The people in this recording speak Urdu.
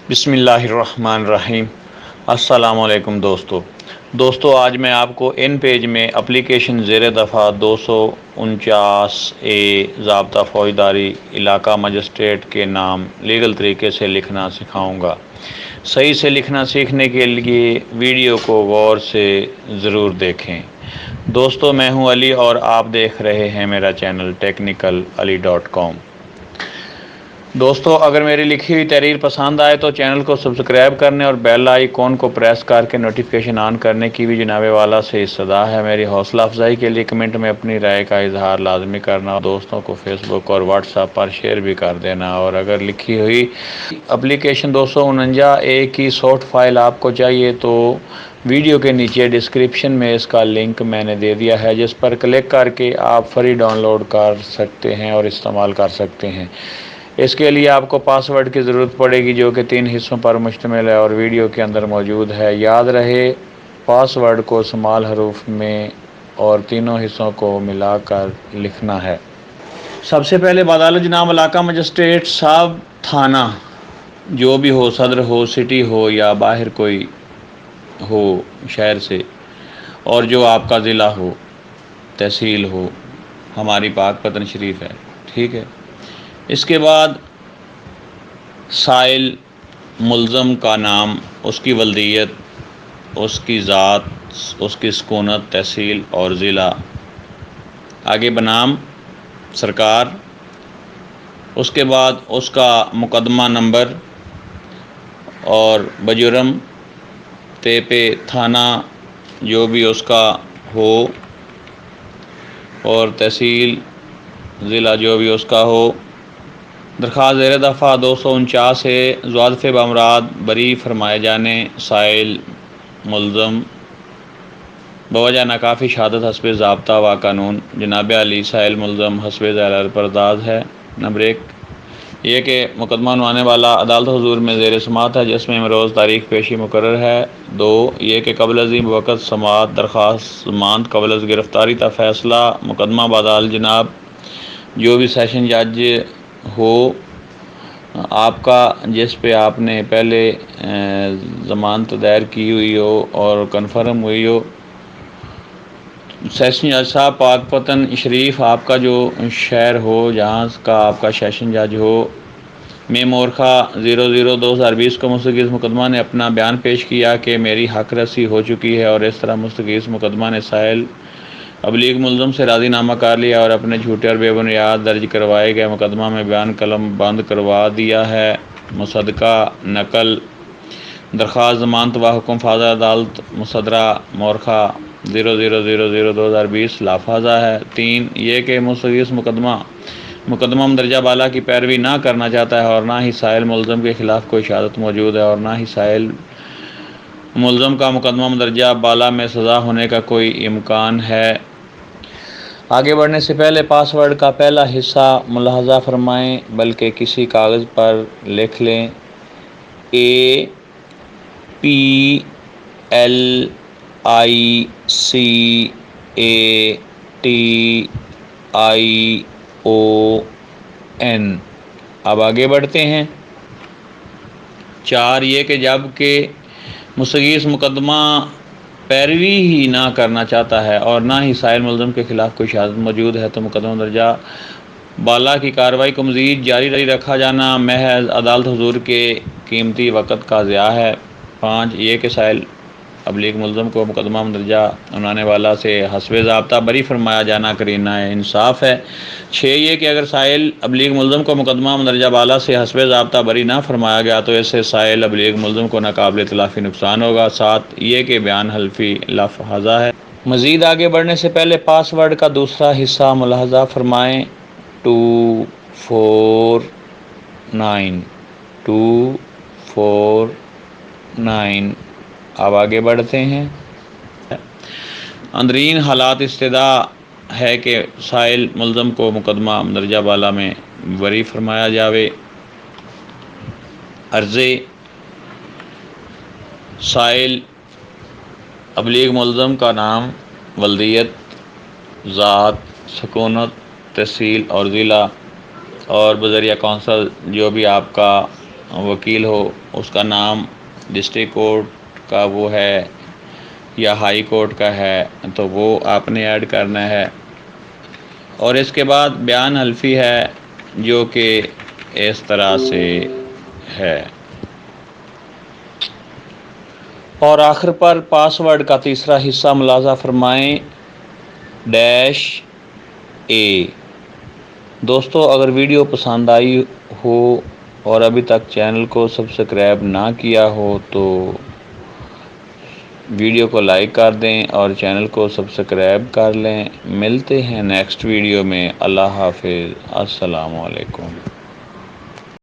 بسم اللہ الرحمن الرحیم۔ السلام علیکم دوستو، آج میں آپ کو ان پیج میں اپلیکیشن زیر دفعہ 249 ضابطہ فوجداری علاقہ مجسٹریٹ کے نام لیگل طریقے سے لکھنا سکھاؤں گا۔ صحیح سے لکھنا سیکھنے کے لیے ویڈیو کو غور سے ضرور دیکھیں۔ دوستو، میں ہوں علی اور آپ دیکھ رہے ہیں میرا چینل technicalali.com۔ دوستو، اگر میری لکھی ہوئی تحریر پسند آئے تو چینل کو سبسکرائب کرنے اور بیل آئیکن کو پریس کر کے نوٹیفیکیشن آن کرنے کی بھی جناب والا سے استدعا ہے۔ میری حوصلہ افزائی کے لیے کمنٹ میں اپنی رائے کا اظہار لازمی کرنا، دوستوں کو فیس بک اور واٹس ایپ پر شیئر بھی کر دینا۔ اور اگر لکھی ہوئی اپلیکیشن 249 کی سافٹ فائل آپ کو چاہیے تو ویڈیو کے نیچے ڈسکرپشن میں اس کا لنک میں نے دے دیا ہے، جس پر کلک کر کے آپ فری ڈاؤن لوڈ کر سکتے ہیں اور استعمال کر سکتے ہیں۔ اس کے لیے آپ کو پاس ورڈ کی ضرورت پڑے گی، جو کہ 3 حصوں پر مشتمل ہے اور ویڈیو کے اندر موجود ہے۔ یاد رہے، پاس ورڈ کو اسمال حروف میں اور تینوں حصوں کو ملا کر لکھنا ہے۔ سب سے پہلے بعدالت جناب علاقہ مجسٹریٹ صاحب، تھانہ جو بھی ہو، صدر ہو، سٹی ہو یا باہر کوئی ہو شہر سے، اور جو آپ کا ضلع ہو، تحصیل ہو، ہماری پاک پتن شریف ہے، ٹھیک ہے۔ اس کے بعد سائل ملزم کا نام، اس کی ولدیت، اس کی ذات، اس کی سکونت، تحصیل اور ضلع، آگے بنام سرکار، اس کے بعد اس کا مقدمہ نمبر اور بجرم پہ تھانہ جو بھی اس کا ہو، اور تحصیل ضلع جو بھی اس کا ہو۔ درخواست زیر دفعہ 249 ہے، زوادف بامراد بری فرمائے جانے سائل ملزم بوجہ ناکافی شہادت حسب ضابطہ و قانون جناب علی سائل ملزم حسب ذیل پرداز ہے۔ نمبر 1 یہ کہ مقدمہ عنوانے والا عدالت حضور میں زیر سماعت ہے، جس میں امروز تاریخ پیشی مقرر ہے۔ 2 یہ کہ قبل از وقت سماعت درخواست ضمانت قبل از گرفتاری تا فیصلہ مقدمہ بعدالت جناب جو بھی سیشن جج ہو آپ کا، جس پہ آپ نے پہلے ضمانت دائر کی ہوئی ہو اور کنفرم ہوئی ہو، سیشن جج صاحب پاک پتن شریف آپ کا جو شہر ہو، جہاں کا آپ کا سیشن جج ہو، میں مورخہ 00/2020 کو مستغیث مقدمہ نے اپنا بیان پیش کیا کہ میری حق رسی ہو چکی ہے، اور اس طرح مستغیث مقدمہ نے سائل ابلیغ ملزم سے راضی نامہ کر لیا اور اپنے جھوٹے اور بے بنیاد درج کروائے گئے مقدمہ میں بیان قلم بند کروا دیا ہے۔ مصدقہ نقل درخواست ضمانت و حکم فاضہ عدالت مصدرہ مورخہ 00/00/2020 لافاظہ ہے۔ 3 یہ کہ مستغیث مقدمہ مندرجہ بالا کی پیروی نہ کرنا چاہتا ہے، اور نہ ہی سائل ملزم کے خلاف کوئی شہادت موجود ہے، اور نہ ہی سائل ملزم کا مقدمہ مندرجہ بالا میں سزا ہونے کا کوئی امکان ہے۔ آگے بڑھنے سے پہلے پاس ورڈ کا پہلا حصہ ملاحظہ فرمائیں، بلکہ کسی کاغذ پر لکھ لیں۔ APLICATION۔ اب آگے بڑھتے ہیں۔ 4 یہ کہ جب کہ مستغیث مقدمہ پیروی ہی نہ کرنا چاہتا ہے اور نہ ہی سائل ملزم کے خلاف کوئی شہادت موجود ہے، تو مقدمہ درجہ بالا کی کارروائی کو مزید جاری رکھا جانا محض عدالت حضور کے قیمتی وقت کا ضیاع ہے۔ 5 یہ کہ سائل ابلیغ ملزم کو مقدمہ مندرجہ عنوانے والا سے حسب ضابطہ بری فرمایا جانا قرینہ انصاف ہے۔ 6 یہ کہ اگر سائل ابلیغ ملزم کو مقدمہ مندرجہ بالا سے حسب ضابطہ بری نہ فرمایا گیا تو اس سے سائل ابلیغ ملزم کو ناقابل تلافی نقصان ہوگا۔ 7 یہ کہ بیان حلفی لفظہ ہے۔ مزید آگے بڑھنے سے پہلے پاس ورڈ کا دوسرا حصہ ملاحظہ فرمائیں۔ 249 اب آگے بڑھتے ہیں۔ اندرین حالات استدعا ہے کہ سائل ملزم کو مقدمہ مندرجہ بالا میں بری فرمایا جاوے۔ عرضے سائل ابلیغ ملزم کا نام، ولدیت، ذات، سکونت، تحصیل اور ضلع، اور بذریعہ کونسل جو بھی آپ کا وکیل ہو اس کا نام ڈسٹرکٹ کورٹ کا وہ ہے یا ہائی کورٹ کا ہے تو وہ آپ نے ایڈ کرنا ہے. اور اس کے بعد بیان حلفی ہے جو کہ اس طرح سے ہے. اور آخر پر پاس ورڈ کا تیسرا حصہ ملاحظہ فرمائیں -A. دوستو اگر ویڈیو پسند آئی ہو اور ابھی تک چینل کو سبسکرائب نہ کیا ہو تو ویڈیو کو لائک کر دیں اور چینل کو سبسکرائب کر لیں. ملتے ہیں نیکسٹ ویڈیو میں. اللہ حافظ. السلام علیکم.